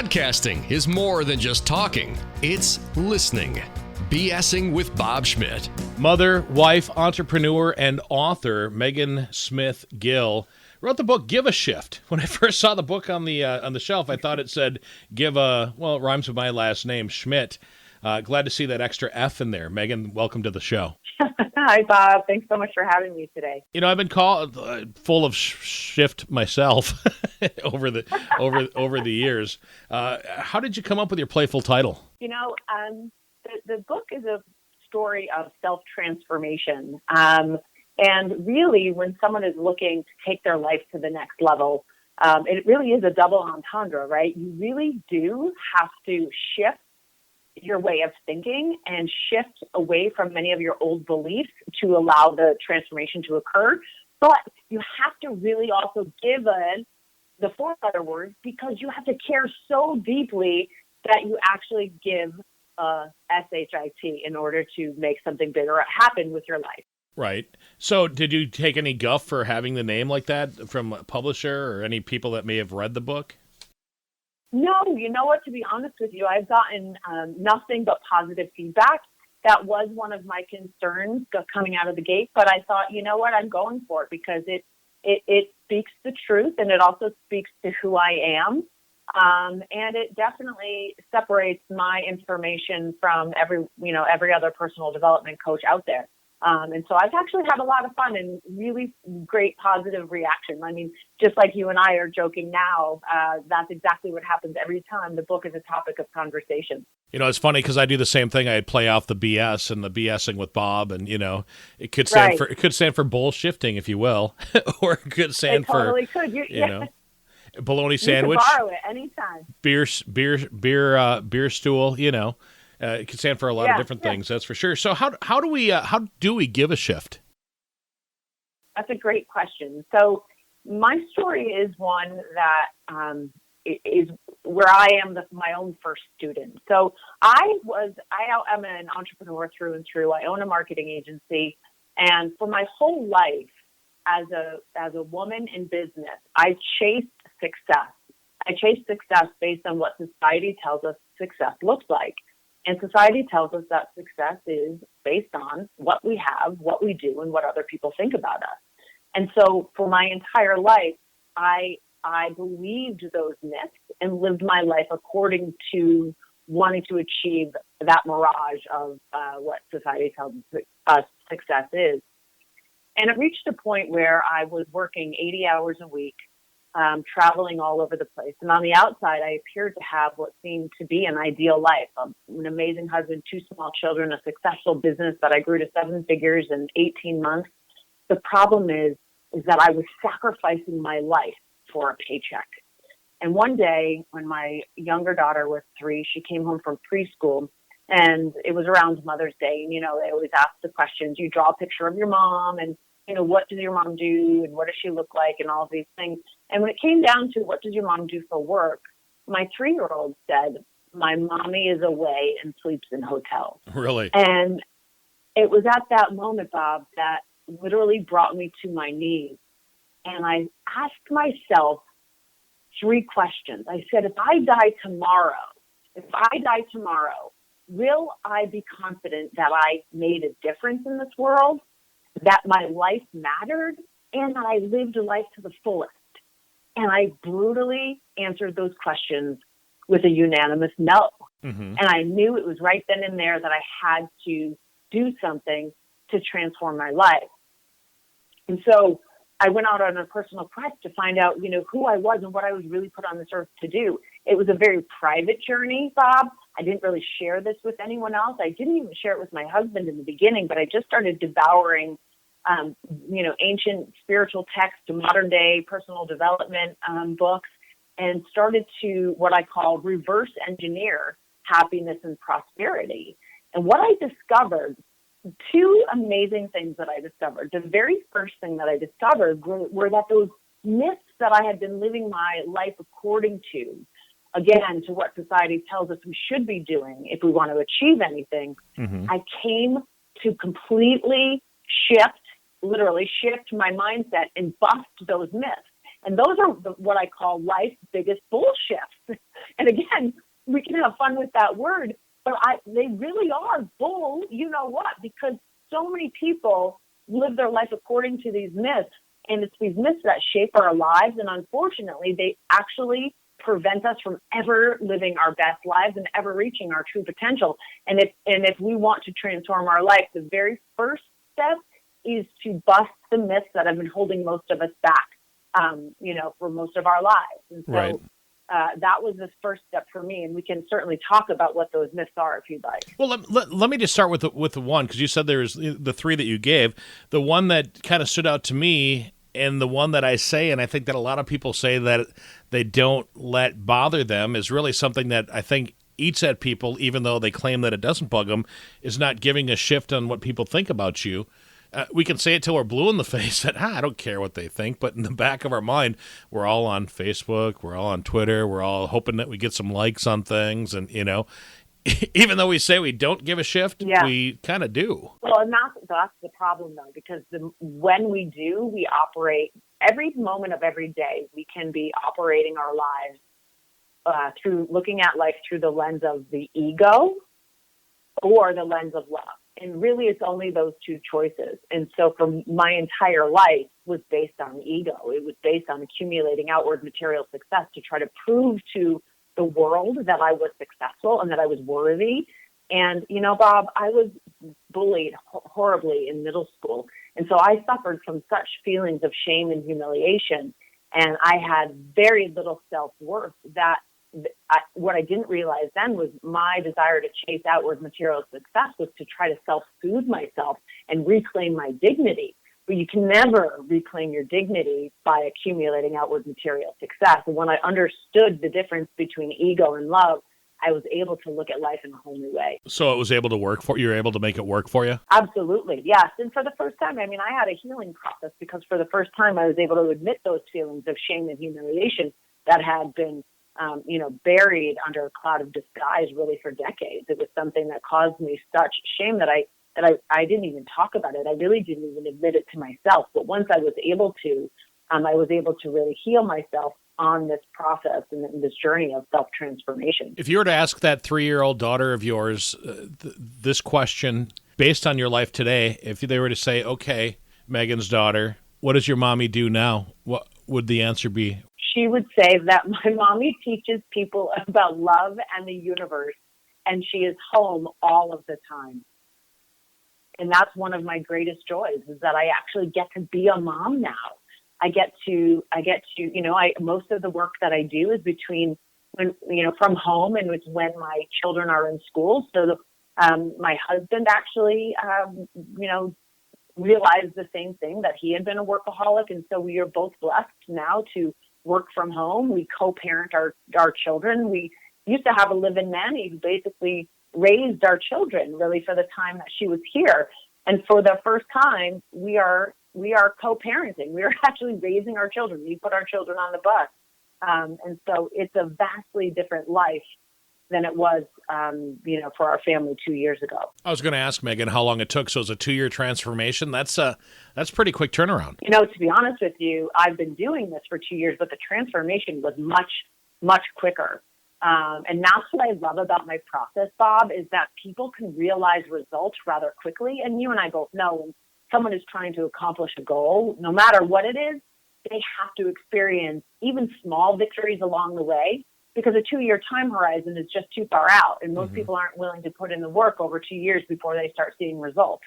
Podcasting is more than just talking, it's listening. BSing with Bob Schmidt. Mother, wife, entrepreneur, and author Megan Smith Gill wrote the book Give a Shift. When I first saw the book on the shelf, I thought it said give a, well, it rhymes with my last name, Schmidt. Glad to see that extra F in there. Megan, welcome to the show. Hi, Bob. Thanks so much for having me today. You know, I've been called full of shift myself over the years. How did you come up with your playful title? You know, the book is a story of self-transformation. And really, when someone is looking to take their life to the next level, it really is a double entendre, right? You really do have to shift your way of thinking and shift away from many of your old beliefs to allow the transformation to occur. But you have to really also give the four other words, because you have to care so deeply that you actually give SHIT in order to make something bigger happen with your life. Right. So did you take any guff for having the name like that from a publisher or any people that may have read the book? No, you know what, to be honest with you, I've gotten nothing but positive feedback. That was one of my concerns coming out of the gate, but I thought, you know what, I'm going for it because it speaks the truth, and it also speaks to who I am. And it definitely separates my information from every other personal development coach out there. And so I've actually had a lot of fun and really great positive reaction. I mean, just like you and I are joking now, that's exactly what happens every time the book is a topic of conversation. You know, it's funny because I do the same thing. I'd play off the BS and the BSing with Bob, and it could stand for bull shifting, if you will, or it could stand totally for could. bologna sandwich. You can borrow it anytime. Beer stool. It could stand for a lot of different things, that's for sure. So how do we give a shift? That's a great question. So my story is one that is where I am my own first student. So I am an entrepreneur through and through. I own a marketing agency, and for my whole life as a woman in business, I chased success. I chased success based on what society tells us success looks like. And society tells us that success is based on what we have, what we do, and what other people think about us. And so for my entire life, I believed those myths and lived my life according to wanting to achieve that mirage of what society tells us success is. And it reached a point where I was working 80 hours a week, traveling all over the place. And on the outside, I appeared to have what seemed to be an ideal life, an amazing husband, 2 small children, a successful business that I grew to 7 figures in 18 months. The problem is that I was sacrificing my life for a paycheck. And one day when my younger daughter was 3, she came home from preschool, and it was around Mother's Day. And, they always ask the questions. You draw a picture of your mom, and what does your mom do and what does she look like and all of these things. And when it came down to what does your mom do for work, my 3-year-old said, my mommy is away and sleeps in hotels. Really? And it was at that moment, Bob, that literally brought me to my knees. And I asked myself 3 questions. I said, if I die tomorrow, will I be confident that I made a difference in this world, that my life mattered, and that I lived a life to the fullest? And I brutally answered those questions with a unanimous no. Mm-hmm. And I knew it was right then and there that I had to do something to transform my life. And so I went out on a personal quest to find out, who I was and what I was really put on this earth to do. It was a very private journey, Bob. I didn't really share this with anyone else. I didn't even share it with my husband in the beginning, but I just started devouring ancient spiritual text to modern day personal development books, and started to what I call reverse engineer happiness and prosperity. And what I discovered, 2 amazing things that I discovered. The very first thing that I discovered were that those myths that I had been living my life according to, again, to what society tells us we should be doing if we want to achieve anything, mm-hmm. I came to completely literally shift my mindset and bust those myths. And those are what I call life's biggest bullshifts. And again, we can have fun with that word, but they really are bull, you know what, because so many people live their life according to these myths, and it's these myths that shape our lives, and unfortunately, they actually prevent us from ever living our best lives and ever reaching our true potential. And if we want to transform our life, the very first step is to bust the myths that have been holding most of us back, for most of our lives. And so Right. that was the first step for me, and we can certainly talk about what those myths are if you'd like. Well, let me just start with the one, because you said there's the three that you gave. The one that kind of stood out to me, and the one that I say, and I think that a lot of people say that they don't let bother them, is really something that I think eats at people, even though they claim that it doesn't bug them, is not giving a shift on what people think about you. We can say it till we're blue in the face that, I don't care what they think, but in the back of our mind, we're all on Facebook, we're all on Twitter, we're all hoping that we get some likes on things, and, even though we say we don't give a shift, we kind of do. Well, and that's the problem, though, because when we do, we operate every moment of every day. We can be operating our lives through looking at life through the lens of the ego or the lens of love. And really, it's only those two choices. And so for my entire life was based on ego. It was based on accumulating outward material success to try to prove to the world that I was successful and that I was worthy. And, Bob, I was bullied horribly in middle school. And so I suffered from such feelings of shame and humiliation. And I had very little self-worth that what I didn't realize then was my desire to chase outward material success was to try to self-soothe myself and reclaim my dignity. But you can never reclaim your dignity by accumulating outward material success. And when I understood the difference between ego and love, I was able to look at life in a whole new way. So it was able to work for you? You were able to make it work for you? Absolutely, yes. And for the first time, I had a healing process because for the first time I was able to admit those feelings of shame and humiliation that had been buried under a cloud of disguise really for decades. It was something that caused me such shame that I didn't even talk about it. I really didn't even admit it to myself. But once I was able to really heal myself on this process and this journey of self-transformation. If you were to ask that 3-year-old daughter of yours this question, based on your life today, if they were to say, okay, Megan's daughter, what does your mommy do now? What would the answer be? She would say that my mommy teaches people about love and the universe, and she is home all of the time. And that's one of my greatest joys is that I actually get to be a mom now. I get to, most of the work that I do is between from home and it's when my children are in school. So my husband actually, realized the same thing, that he had been a workaholic. And so we are both blessed now to work from home. We co-parent our children. We used to have a live-in nanny who basically raised our children really for the time that she was here. And for the first time, we are co-parenting. We are actually raising our children. We put our children on the bus. And so it's a vastly different life than it was, for our family 2 years ago. I was going to ask Megan how long it took. So it was a 2-year transformation. That's pretty quick turnaround. To be honest with you, I've been doing this for 2 years, but the transformation was much, much quicker. And that's what I love about my process, Bob, is that people can realize results rather quickly. And you and I both know when someone is trying to accomplish a goal, no matter what it is, they have to experience even small victories along the way, because a 2-year time horizon is just too far out. And most people aren't willing to put in the work over 2 years before they start seeing results.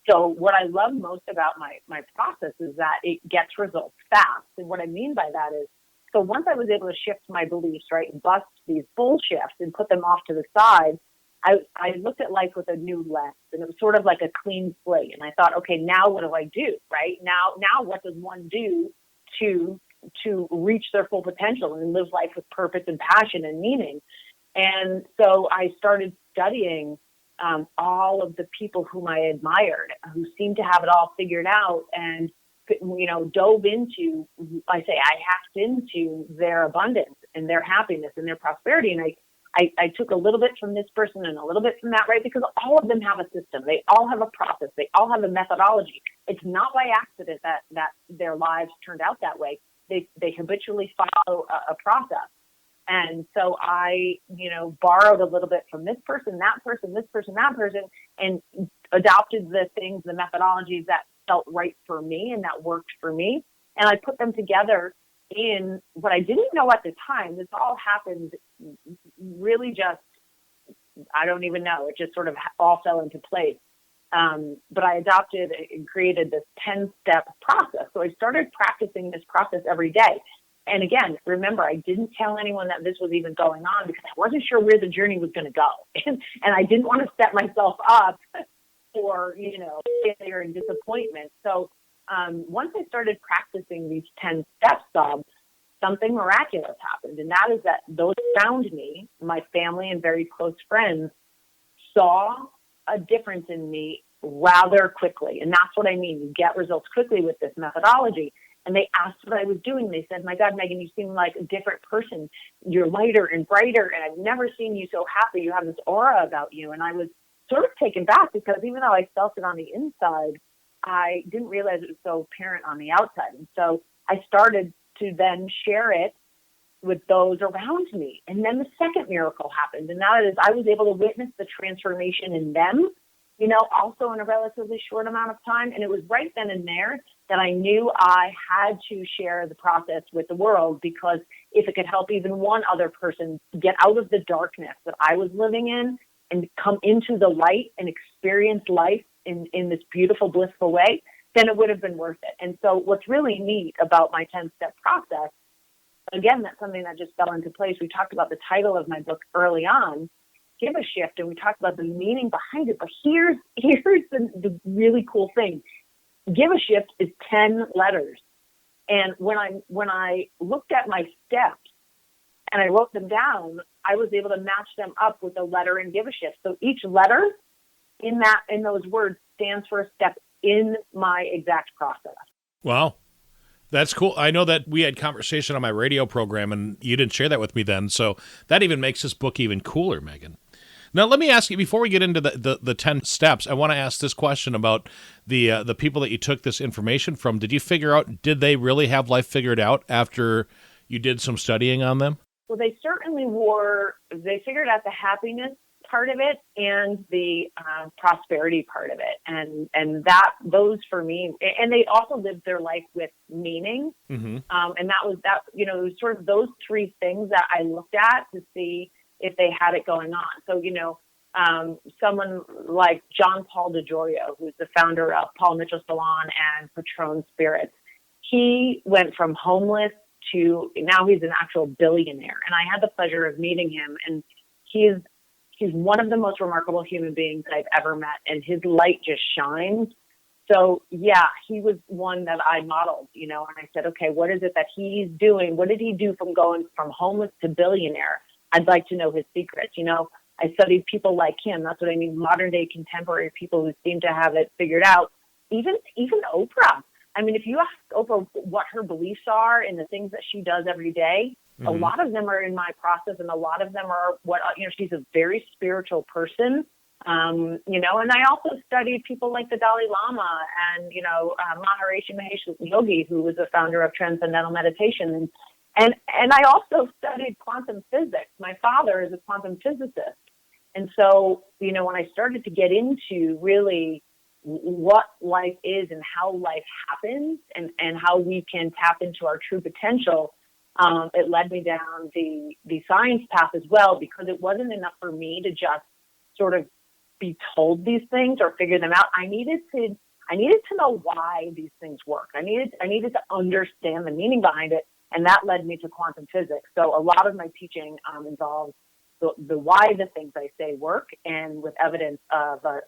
So what I love most about my process is that it gets results fast. And what I mean by that is, so once I was able to shift my beliefs, right, and bust these bullshifts and put them off to the side, I looked at life with a new lens, and it was sort of like a clean slate. And I thought, okay, now what do I do, right? Now what does one do to reach their full potential and live life with purpose and passion and meaning? And so I started studying all of the people whom I admired, who seemed to have it all figured out, and dove into, I hacked into their abundance and their happiness and their prosperity. And I took a little bit from this person and a little bit from that, right? Because all of them have a system. They all have a process. They all have a methodology. It's not by accident that their lives turned out that way. they habitually follow a process. And so I, borrowed a little bit from this person, that person, this person, that person, and adopted the things, the methodologies that felt right for me and that worked for me. And I put them together in what I didn't know at the time. This all happened really just, I don't even know. It just sort of all fell into place. But I adopted and created this 10-step process. So I started practicing this process every day. And again, remember, I didn't tell anyone that this was even going on because I wasn't sure where the journey was going to go. And I didn't want to set myself up for, failure and disappointment. So once I started practicing these 10 steps, something miraculous happened. And that is that those around me, my family and very close friends, saw a difference in me rather quickly. And that's what I mean. You get results quickly with this methodology. And they asked what I was doing. They said, my God, Megan, you seem like a different person. You're lighter and brighter, and I've never seen you so happy. You have this aura about you. And I was sort of taken back because even though I felt it on the inside, I didn't realize it was so apparent on the outside. And so I started to then share it with those around me. And then the second miracle happened, and that is I was able to witness the transformation in them, also in a relatively short amount of time. And it was right then and there that I knew I had to share the process with the world, because if it could help even one other person get out of the darkness that I was living in and come into the light and experience life in this beautiful, blissful way, then it would have been worth it. And so what's really neat about my 10-step process, again, that's something that just fell into place. We talked about the title of my book early on, Give a Shift, and we talked about the meaning behind it. But here's the really cool thing. Give a Shift is 10 letters. And when I looked at my steps and I wrote them down, I was able to match them up with the letter in Give a Shift. So each letter in those words stands for a step in my exact process. Wow. That's cool. I know that we had conversation on my radio program, and you didn't share that with me then. So that even makes this book even cooler, Megan. Now, let me ask you, before we get into the 10 steps, I want to ask this question about the people that you took this information from. Did you figure out, did they really have life figured out after you did some studying on them? Well, they certainly they figured out the happiness part of it and the prosperity part of it. And those for me, and they also lived their life with meaning. Mm-hmm. And that was it was sort of those three things that I looked at to see if they had it going on. So, someone like John Paul DeGioia, who's the founder of Paul Mitchell Salon and Patron Spirits, he went from homeless to now he's an actual billionaire. And I had the pleasure of meeting him, and he's one of the most remarkable human beings I've ever met, and his light just shines. So yeah, he was one that I modeled, and I said, okay, what is it that he's doing? What did he do from going from homeless to billionaire? I'd like to know his secrets. I studied people like him. That's what I mean. Modern day contemporary people who seem to have it figured out. Even Oprah. I mean, if you ask Oprah what her beliefs are and the things that she does every day, mm-hmm. a lot of them are in my process, and a lot of them are she's a very spiritual person. And I also studied people like the Dalai Lama and, Maharishi Mahesh Yogi, who was the founder of Transcendental Meditation. And I also studied quantum physics. My father is a quantum physicist. And so, when I started to get into really what life is and how life happens and how we can tap into our true potential, it led me down the science path as well, because it wasn't enough for me to just sort of be told these things or figure them out. I needed to know why these things work. I needed to understand the meaning behind it. And that led me to quantum physics. So a lot of my teaching involves the why the things I say work, and with evidence of a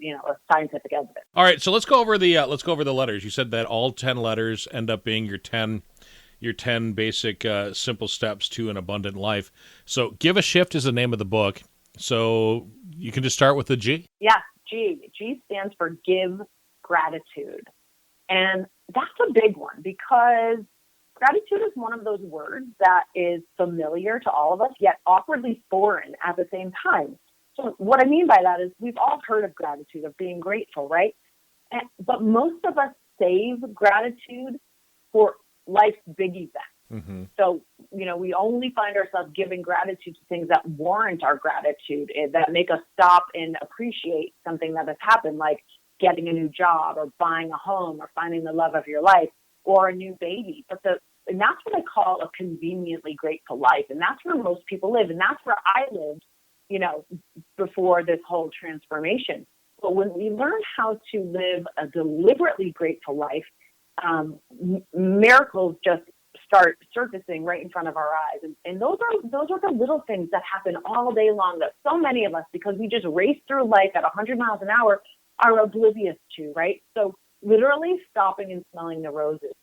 scientific evidence. All right, so let's go over the letters. You said that all 10 letters end up being your 10 basic simple steps to an abundant life. So Give a Shift is the name of the book. So you can just start with the G. Yeah, G. G stands for give gratitude, and that's a big one because gratitude is one of those words that is familiar to all of us, yet awkwardly foreign at the same time. So what I mean by that is we've all heard of gratitude, of being grateful, right? But most of us save gratitude for life's big events. So, we only find ourselves giving gratitude to things that warrant our gratitude, that make us stop and appreciate something that has happened, like getting a new job or buying a home or finding the love of your life or a new baby. And that's what I call a conveniently grateful life. And that's where most people live. And that's where I lived, before this whole transformation. But when we learn how to live a deliberately grateful life, miracles just start surfacing right in front of our eyes. And those are the little things that happen all day long that so many of us, because we just race through life at 100 miles an hour, are oblivious to, right? So literally stopping and smelling the roses,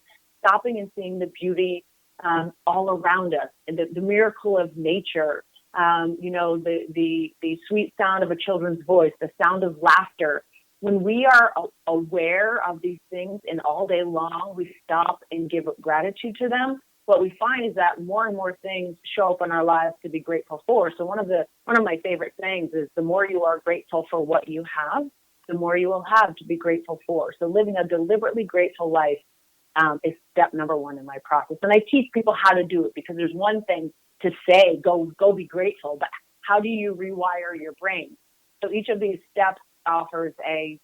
stopping and seeing the beauty all around us, and the miracle of nature, the sweet sound of a children's voice, the sound of laughter. When we are aware of these things and all day long we stop and give gratitude to them, what we find is that more and more things show up in our lives to be grateful for. So one of my favorite sayings is, the more you are grateful for what you have, the more you will have to be grateful for. So living a deliberately grateful life is step number one in my process. And I teach people how to do it, because there's one thing to say, go be grateful, but how do you rewire your brain? So each of these steps offers a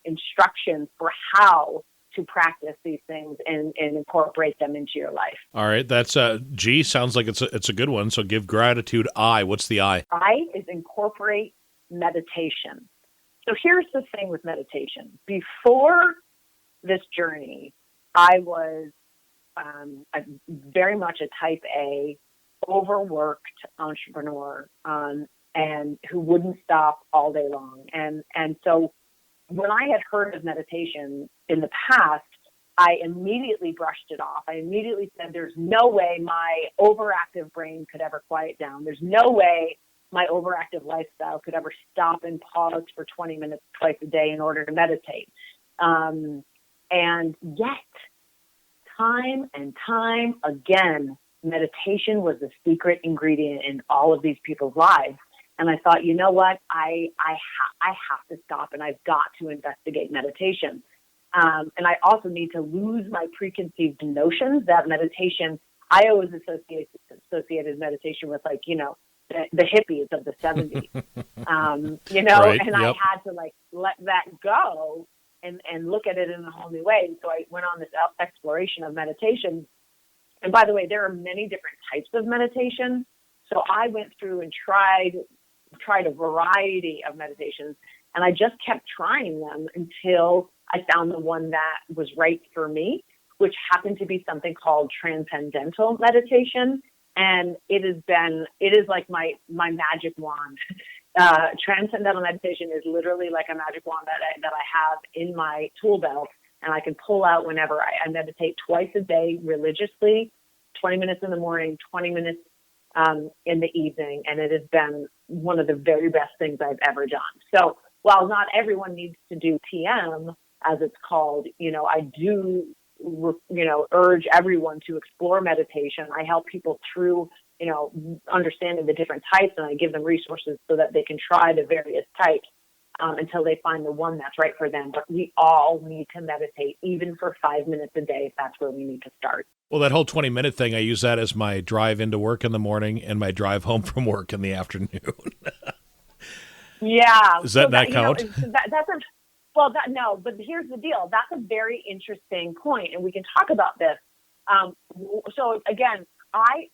instruction for how to practice these things and incorporate them into your life. All right, that's G. Sounds like it's a good one. So give gratitude I. What's the I? I is incorporate meditation. So here's the thing with meditation. Before this journey, I was very much a type A, overworked entrepreneur, and who wouldn't stop all day long. And so when I had heard of meditation in the past, I immediately brushed it off. I immediately said, there's no way my overactive brain could ever quiet down. There's no way my overactive lifestyle could ever stop and pause for 20 minutes twice a day in order to meditate. And yet, time and time again, meditation was the secret ingredient in all of these people's lives. And I thought, you know what? I have to stop, and I've got to investigate meditation. And I also need to lose my preconceived notions that meditation, I always associated meditation with, like, the hippies of the 70s, Right, and yep. I had to let that go and look at it in a whole new way. And so I went on this exploration of meditation. And by the way, there are many different types of meditation. So I went through and tried a variety of meditations, and I just kept trying them until I found the one that was right for me, which happened to be something called transcendental meditation. And it is like my magic wand. Transcendental meditation is literally like a magic wand that I have in my tool belt, and I can pull out whenever. I meditate twice a day religiously, 20 minutes in the morning, 20 minutes in the evening, and it has been one of the very best things I've ever done. So while not everyone needs to do TM, as it's called, I do, urge everyone to explore meditation. I help people through, understanding the different types, and I give them resources so that they can try the various types until they find the one that's right for them. But we all need to meditate, even for 5 minutes a day. That's where we need to start. Well, that whole 20-minute thing, I use that as my drive into work in the morning and my drive home from work in the afternoon. Yeah. Does that not count? No, but here's the deal. That's a very interesting point, and we can talk about this. So again, I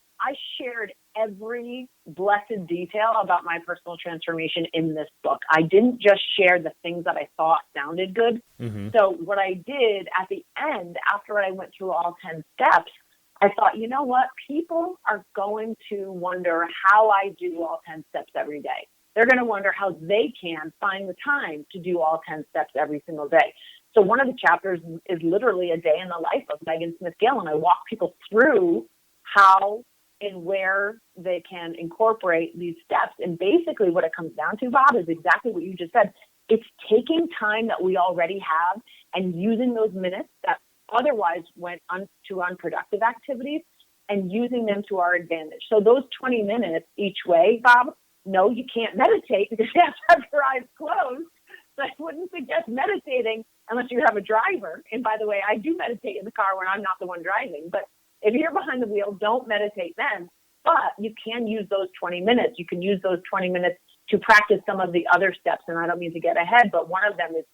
shared every blessed detail about my personal transformation in this book. I didn't just share the things that I thought sounded good. Mm-hmm. So what I did at the end, after I went through all 10 steps, I thought, you know what? People are going to wonder how I do all 10 steps every day. They're going to wonder how they can find the time to do all 10 steps every single day. So one of the chapters is literally a day in the life of Megan Smith Gill, and I walk people through how and where they can incorporate these steps. And basically what it comes down to, Bob, is exactly what you just said. It's taking time that we already have and using those minutes that otherwise went to unproductive activities and using them to our advantage. So those 20 minutes each way, Bob, no, you can't meditate because you have to have your eyes closed. So I wouldn't suggest meditating unless you have a driver. And by the way, I do meditate in the car when I'm not the one driving. But if you're behind the wheel, don't meditate then. But you can use those 20 minutes. You can use those 20 minutes to practice some of the other steps. And I don't mean to get ahead, but one of them is,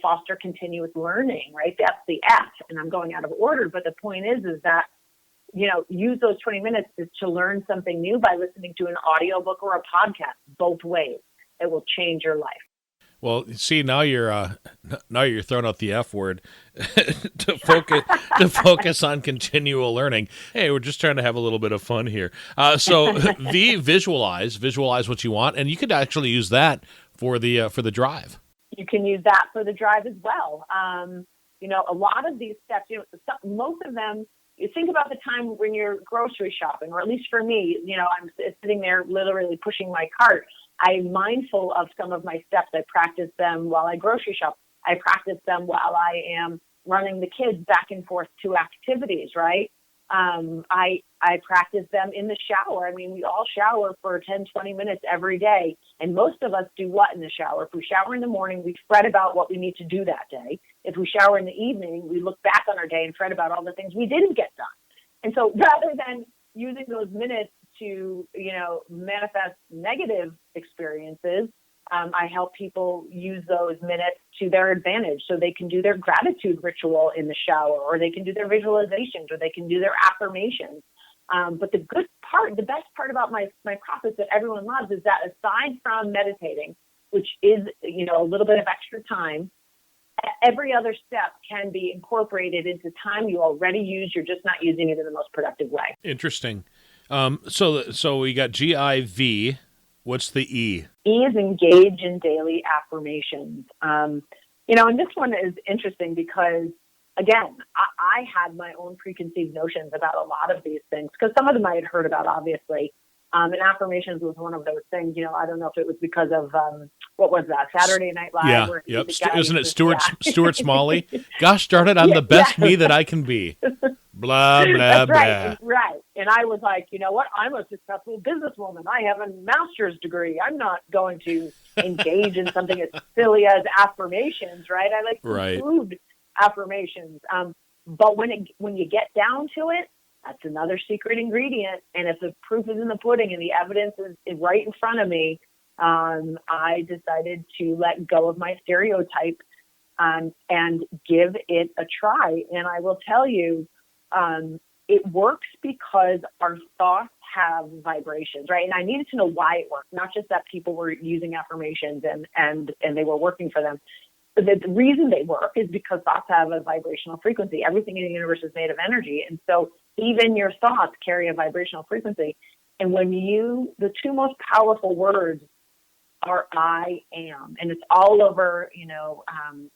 foster continuous learning, right? That's the F, and I'm going out of order. But the point is that, use those 20 minutes to learn something new by listening to an audiobook or a podcast, both ways. It will change your life. Well, see, now you're throwing out the F word to focus on continual learning. Hey, we're just trying to have a little bit of fun here. So visualize what you want, and you could actually use that for the drive. You can use that for the drive as well. A lot of these steps, most of them. You think about the time when you're grocery shopping, or at least for me, I'm sitting there literally pushing my cart. I'm mindful of some of my steps. I practice them while I grocery shop. I practice them while I am running the kids back and forth to activities, right? I practice them in the shower. I mean, we all shower for 10, 20 minutes every day. And most of us do what in the shower? If we shower in the morning, we fret about what we need to do that day. If we shower in the evening, we look back on our day and fret about all the things we didn't get done. And so rather than using those minutes to, manifest negative experiences, I help people use those minutes to their advantage so they can do their gratitude ritual in the shower, or they can do their visualizations, or they can do their affirmations. But the best part about my process that everyone loves is that aside from meditating, which is, a little bit of extra time, every other step can be incorporated into time you already use. You're just not using it in the most productive way. Interesting. So we got GIV. What's the E? E is engage in daily affirmations. And this one is interesting because, again, I had my own preconceived notions about a lot of these things because some of them I had heard about, obviously. And affirmations was one of those things. I don't know if it was because of, what was that, Saturday Night Live? Yeah, where yep. Isn't it Stuart Smalley? Gosh darn it, I'm the best me that I can be. Blah, blah, That's blah. right, right. And I was like, you know what? I'm a successful businesswoman. I have a master's degree. I'm not going to engage in something as silly as affirmations, right? I like food affirmations. But when you get down to it, that's another secret ingredient. And if the proof is in the pudding and the evidence is right in front of me, I decided to let go of my stereotype and give it a try. And I will tell you, it works because our thoughts have vibrations, right? And I needed to know why it worked, not just that people were using affirmations and they were working for them. But the reason they work is because thoughts have a vibrational frequency. Everything in the universe is made of energy. And so even your thoughts carry a vibrational frequency. And the two most powerful words are I am. And it's all over,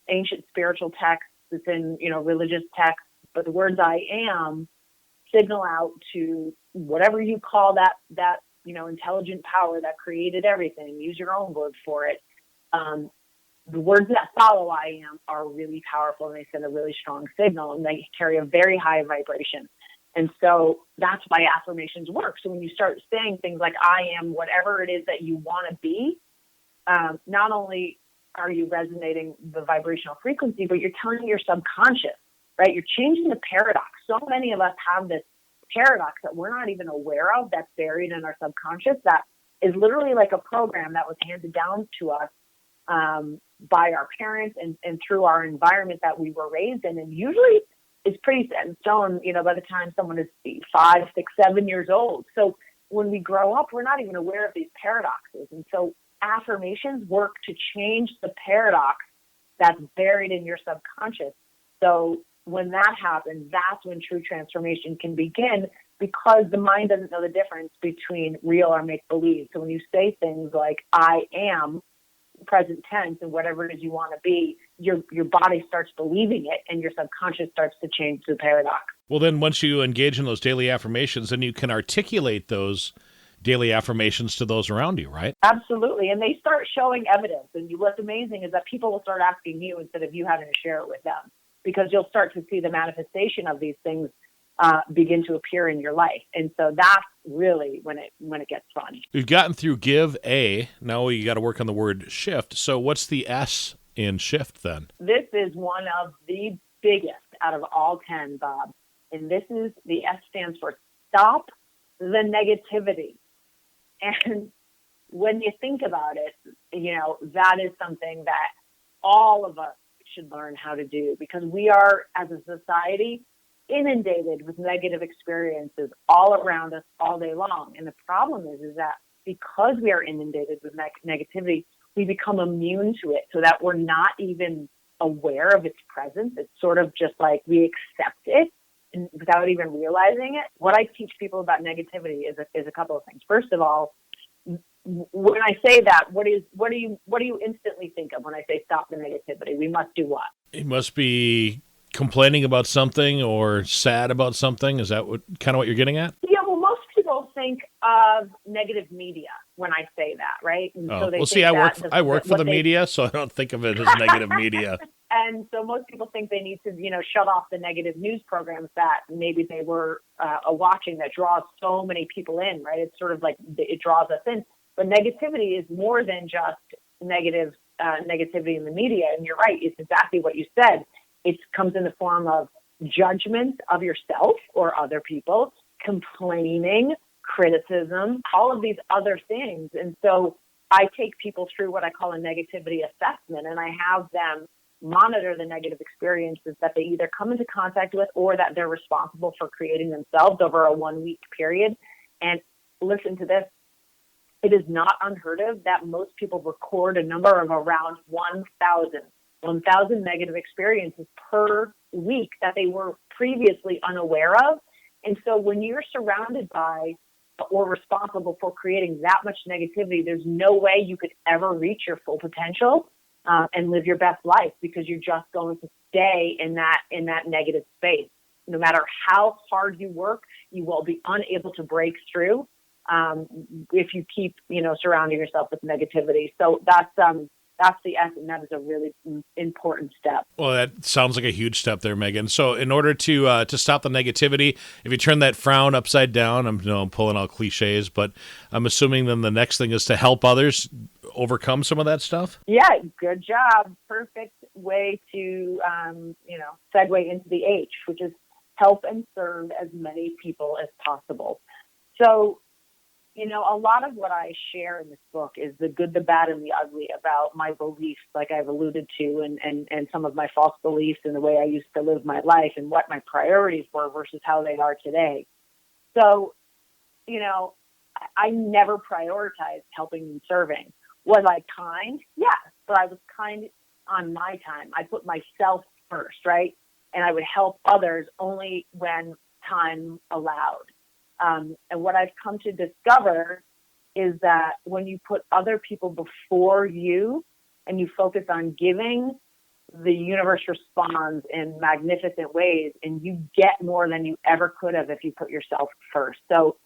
ancient spiritual texts. It's in, religious texts. But the words I am signal out to whatever you call that intelligent power that created everything. Use your own word for it. The words that follow I am are really powerful, and they send a really strong signal, and they carry a very high vibration. And so that's why affirmations work. So when you start saying things like I am whatever it is that you want to be, not only are you resonating the vibrational frequency, but you're telling your subconscious, right? You're changing the paradox. So many of us have this paradox that we're not even aware of that's buried in our subconscious that is literally like a program that was handed down to us by our parents and through our environment that we were raised in. And usually it's pretty set in stone, by the time someone is 5, 6, 7 years old. So when we grow up, we're not even aware of these paradoxes. And so affirmations work to change the paradox that's buried in your subconscious. So when that happens, that's when true transformation can begin, because the mind doesn't know the difference between real or make-believe. So when you say things like I am, present tense, and whatever it is you want to be, your body starts believing it, and your subconscious starts to change the paradox. Well, then once you engage in those daily affirmations, then you can articulate those daily affirmations to those around you, right? Absolutely. And they start showing evidence. And what's amazing is that people will start asking you instead of you having to share it with them, because you'll start to see the manifestation of these things begin to appear in your life. And so that's really when it gets fun. We've gotten through give A. Now you got to work on the word shift. So what's the S in shift then? This is one of the biggest out of all 10, Bob. And the S stands for stop the negativity. And when you think about it, that is something that all of us should learn how to do, because we are, as a society, inundated with negative experiences all around us all day long. And the problem is that because we are inundated with negativity, we become immune to it, so that we're not even aware of its presence. It's sort of just like we accept it and without even realizing it. What I teach people about negativity is a couple of things. First of all, when I say that, what do you instantly think of when I say stop the negativity? We must do what? It must be complaining about something or sad about something. Is that what you're getting at? Yeah, well, most people think of negative media when I say that, right? And so well, see, I work for the media, so I don't think of it as negative media. And so most people think they need to, shut off the negative news programs that maybe they were watching that draws so many people in, right? It's sort of like it draws us in. But negativity is more than just negativity in the media. And you're right, it's exactly what you said. It comes in the form of judgment of yourself or other people, complaining, criticism, all of these other things. And so I take people through what I call a negativity assessment, and I have them monitor the negative experiences that they either come into contact with or that they're responsible for creating themselves over a 1-week period. And listen to this. It is not unheard of that most people record a number of around 1,000 negative experiences per week that they were previously unaware of. And so when you're surrounded by or responsible for creating that much negativity, there's no way you could ever reach your full potential and live your best life, because you're just going to stay in that negative space. No matter how hard you work, you will be unable to break through if you keep, surrounding yourself with negativity. So that's the S, and that is a really important step. Well, that sounds like a huge step there, Megan. So in order to stop the negativity, if you turn that frown upside down, I'm pulling out cliches, but I'm assuming then the next thing is to help others overcome some of that stuff? Yeah, good job. Perfect way to, segue into the H, which is help and serve as many people as possible. So, a lot of what I share in this book is the good, the bad, and the ugly about my beliefs, like I've alluded to, and some of my false beliefs and the way I used to live my life and what my priorities were versus how they are today. So, I never prioritized helping and serving. Was I kind? Yes, but I was kind on my time. I put myself first, right? And I would help others only when time allowed. And what I've come to discover is that when you put other people before you and you focus on giving, the universe responds in magnificent ways, and you get more than you ever could have if you put yourself first. So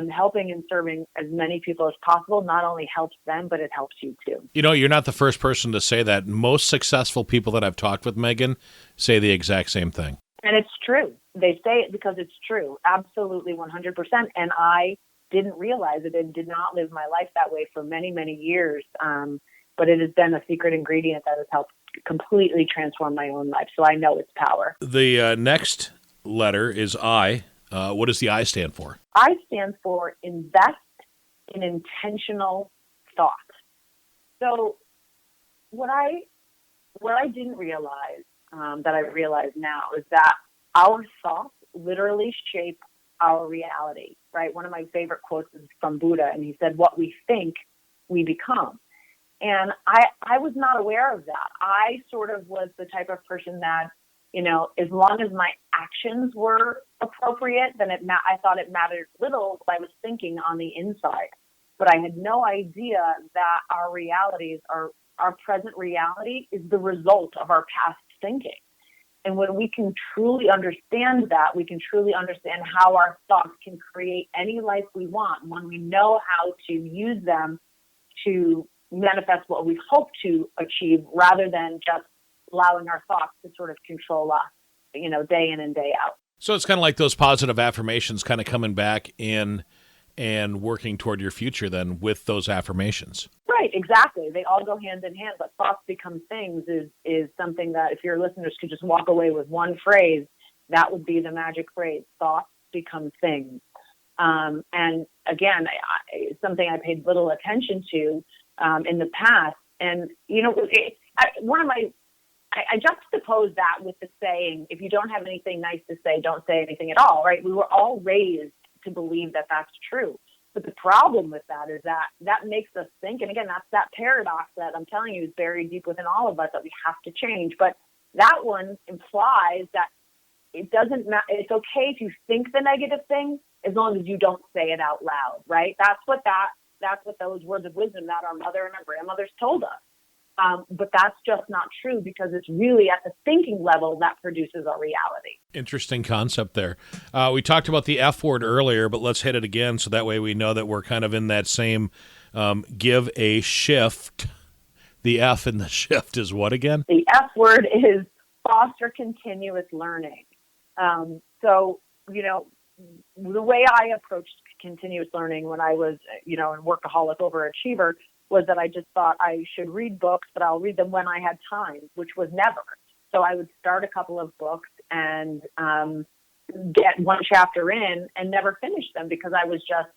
helping and serving as many people as possible not only helps them, but it helps you too. You're not the first person to say that. Most successful people that I've talked with, Megan, say the exact same thing. And it's true. They say it because it's true. Absolutely 100%. And I didn't realize it and did not live my life that way for many, many years. But it has been a secret ingredient that has helped completely transform my own life. So I know its power. The next letter is I. What does the I stand for? I stand for invest in intentional thought. So what I didn't realize, that I realize now, is that our thoughts literally shape our reality, right? One of my favorite quotes is from Buddha, and he said, what we think, we become. And I was not aware of that. I sort of was the type of person that, as long as my actions were appropriate, then I thought it mattered little what I was thinking on the inside. But I had no idea that our realities, our present reality, is the result of our past thinking. And when we can truly understand that, we can truly understand how our thoughts can create any life we want. When we know how to use them to manifest what we hope to achieve, rather than just allowing our thoughts to sort of control us, day in and day out. So it's kind of like those positive affirmations kind of coming back in and working toward your future then with those affirmations. Right, exactly. They all go hand in hand, but thoughts become things is something that if your listeners could just walk away with one phrase, That would be the magic phrase. Thoughts become things. And again, it's something I paid little attention to in the past. And, I juxtapose that with the saying, if you don't have anything nice to say, don't say anything at all, right? We were all raised to believe that that's true. But the problem with that is that makes us think, and again, that's that paradox that I'm telling you is buried deep within all of us that we have to change. But that one implies that it doesn't matter. It's okay if you think the negative thing as long as you don't say it out loud, right? That's what those words of wisdom that our mother and our grandmothers told us. But that's just not true, because it's really at the thinking level that produces our reality. Interesting concept there. We talked about the F word earlier, but let's hit it again so that way we know that we're kind of in that same give a shift. The F in the shift is what again? The F word is foster continuous learning. So, the way I approached continuous learning when I was, a workaholic overachiever was that I just thought I should read books, but I'll read them when I had time, which was never. So I would start a couple of books and get one chapter in and never finish them because I was just,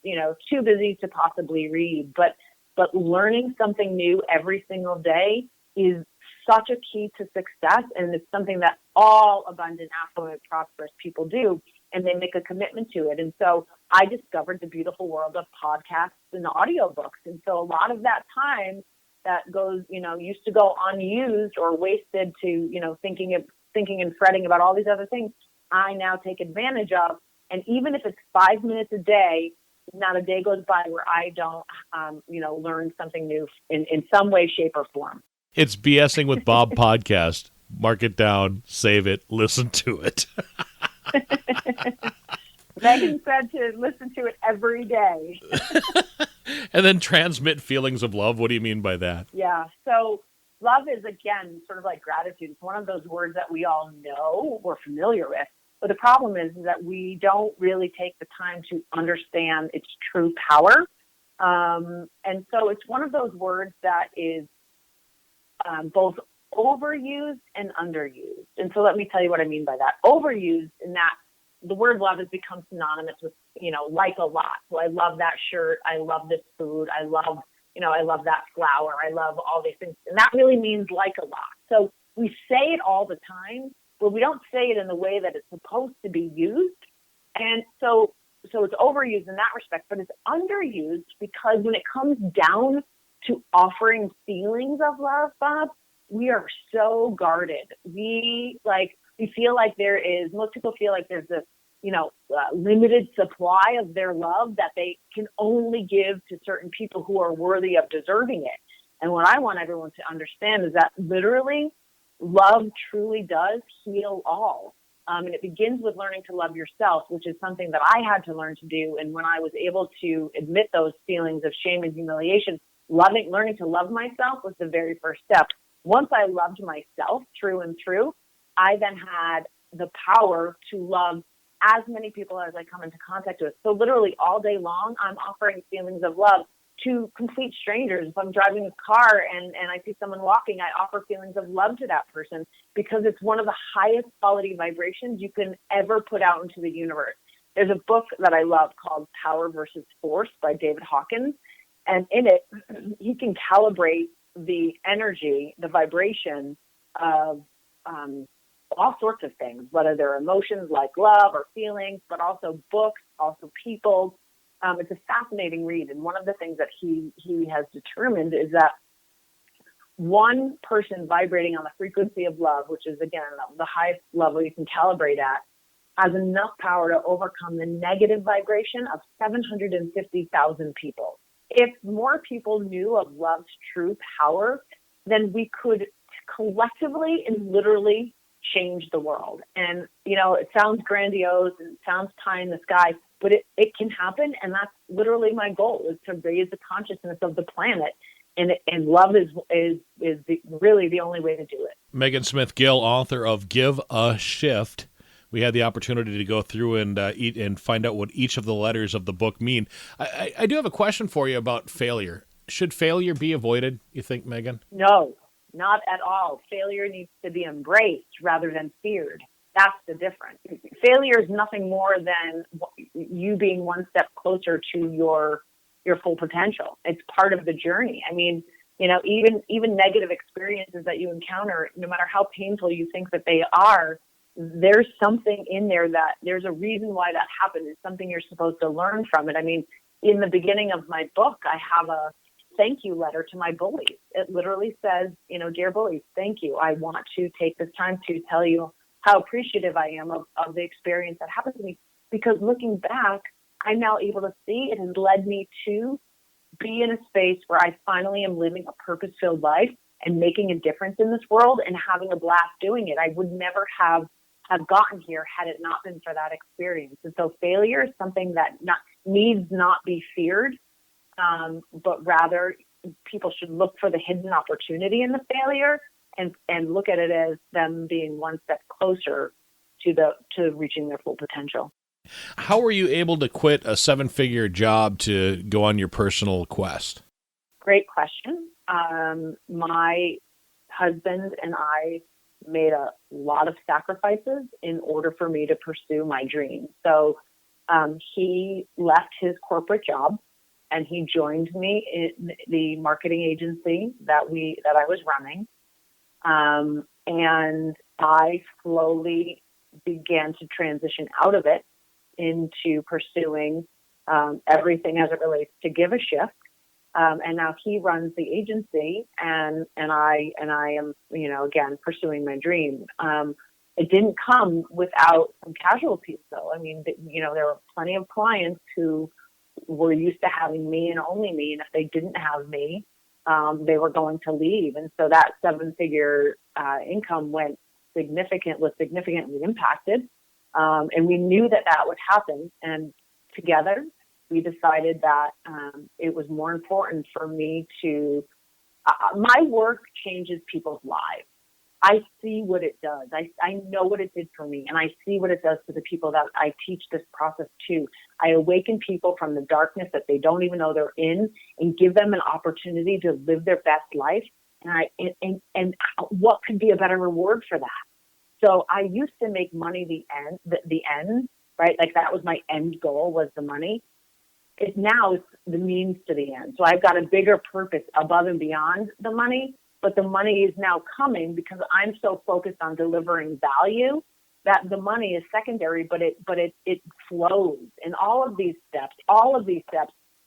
too busy to possibly read. But learning something new every single day is such a key to success, and it's something that all abundant, affluent, prosperous people do, and they make a commitment to it. And so I discovered the beautiful world of podcasts and audiobooks. And so a lot of that time that goes, used to go unused or wasted to, thinking and fretting about all these other things, I now take advantage of. And even if it's 5 minutes a day, not a day goes by where I don't, learn something new in some way, shape, or form. It's BSing with Bob podcast. Mark it down, save it, listen to it. Megan said to listen to it every day. And then transmit feelings of love. What do you mean by that? Yeah. So love is, again, sort of like gratitude. It's one of those words that we all know, we're familiar with. But the problem is that we don't really take the time to understand its true power. And so it's one of those words that is both overused and underused. And so let me tell you what I mean by that. Overused in that the word love has become synonymous with, like a lot. So I love that shirt. I love this food. I love that flower. I love all these things. And that really means like a lot. So we say it all the time, but we don't say it in the way that it's supposed to be used. And so it's overused in that respect, but it's underused because when it comes down to offering feelings of love, Bob, we are so guarded. We feel like most people feel like there's this, limited supply of their love that they can only give to certain people who are worthy of deserving it. And what I want everyone to understand is that literally love truly does heal all. And it begins with learning to love yourself, which is something that I had to learn to do. And when I was able to admit those feelings of shame and humiliation, learning to love myself was the very first step. Once I loved myself through and through, I then had the power to love as many people as I come into contact with. So literally all day long, I'm offering feelings of love to complete strangers. If I'm driving a car and I see someone walking, I offer feelings of love to that person because it's one of the highest quality vibrations you can ever put out into the universe. There's a book that I love called Power versus Force by David Hawkins. And in it, he can calibrate the energy, the vibration of all sorts of things, whether they're emotions like love or feelings, but also books, also people. It's a fascinating read. And one of the things that he has determined is that one person vibrating on the frequency of love, which is, again, the highest level you can calibrate at, has enough power to overcome the negative vibration of 750,000 people. If more people knew of love's true power, then we could collectively and literally change the world. And, it sounds grandiose and it sounds pie in the sky, but it can happen. And that's literally my goal, is to raise the consciousness of the planet. And love is really the only way to do it. Megan Smith Gill, author of Give a Shift. We had the opportunity to go through and find out what each of the letters of the book mean. I do have a question for you about failure. Should failure be avoided, you think, Megan? No, not at all. Failure needs to be embraced rather than feared. That's the difference. Failure is nothing more than you being one step closer to your full potential. It's part of the journey. I mean, even negative experiences that you encounter, no matter how painful you think that they are, there's something in there that there's a reason why that happened. It's something you're supposed to learn from it. I mean, in the beginning of my book, I have a thank you letter to my bullies. It literally says, dear bullies, thank you. I want to take this time to tell you how appreciative I am of the experience that happened to me, because looking back, I'm now able to see it has led me to be in a space where I finally am living a purpose-filled life and making a difference in this world and having a blast doing it. I would never have gotten here had it not been for that experience. And so failure is something that needs not be feared, but rather people should look for the hidden opportunity in the failure and look at it as them being one step closer to reaching their full potential. How were you able to quit a 7-figure job to go on your personal quest? Great question. My husband and I made a lot of sacrifices in order for me to pursue my dream. So he left his corporate job and he joined me in the marketing agency that I was running. And I slowly began to transition out of it into pursuing everything as it relates to Give a Shift. And now he runs the agency and I am, again, pursuing my dream. It didn't come without some casualties though. I mean, there were plenty of clients who were used to having me and only me. And if they didn't have me, they were going to leave. And so that 7-figure income was significantly impacted. And we knew that would happen. And together we decided that it was more important for me to, my work changes people's lives. I see what it does. I know what it did for me, and I see what it does to the people that I teach this process to. I awaken people from the darkness that they don't even know they're in and give them an opportunity to live their best life. And what could be a better reward for that? So I used to make money the end, right? Like that was my end goal, was the money. Now it's the means to the end. So I've got a bigger purpose above and beyond the money, but the money is now coming because I'm so focused on delivering value that the money is secondary, but it flows. And all of these steps,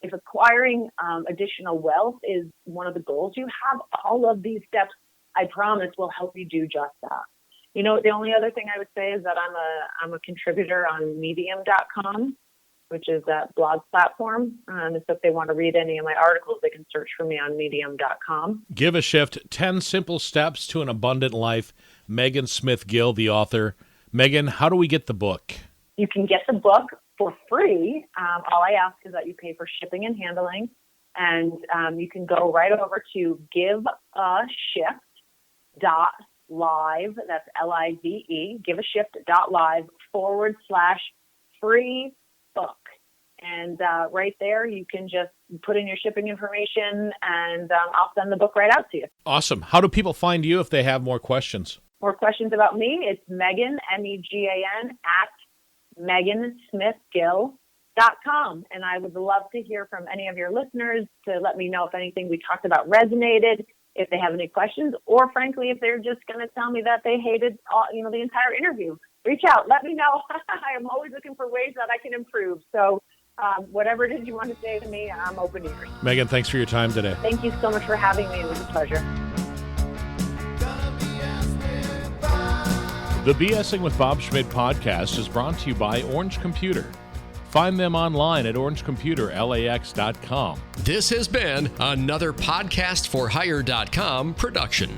if acquiring additional wealth is one of the goals you have, all of these steps, I promise, will help you do just that. The only other thing I would say is that I'm a contributor on medium.com, which is that blog platform. And so if they want to read any of my articles, they can search for me on medium.com. Give a Shift, 10 Simple Steps to an Abundant Life. Megan Smith Gill, the author. Megan, how do we get the book? You can get the book for free. All I ask is that you pay for shipping and handling. And you can go right over to giveashift.live. That's LIVE, giveashift.live/free book. And right there, you can just put in your shipping information and I'll send the book right out to you. Awesome. How do people find you if they have more questions? More questions about me? It's Megan, MEGAN, at megansmithgill.com. And I would love to hear from any of your listeners to let me know if anything we talked about resonated, if they have any questions, or frankly, if they're just going to tell me that they hated the entire interview. Reach out. Let me know. I am always looking for ways that I can improve. So whatever it is you want to say to me, I'm open to yours. Megan, thanks for your time today. Thank you so much for having me. It was a pleasure. The BSing with Bob Schmidt podcast is brought to you by Orange Computer. Find them online at orangecomputerlax.com. This has been another podcastforhire.com production.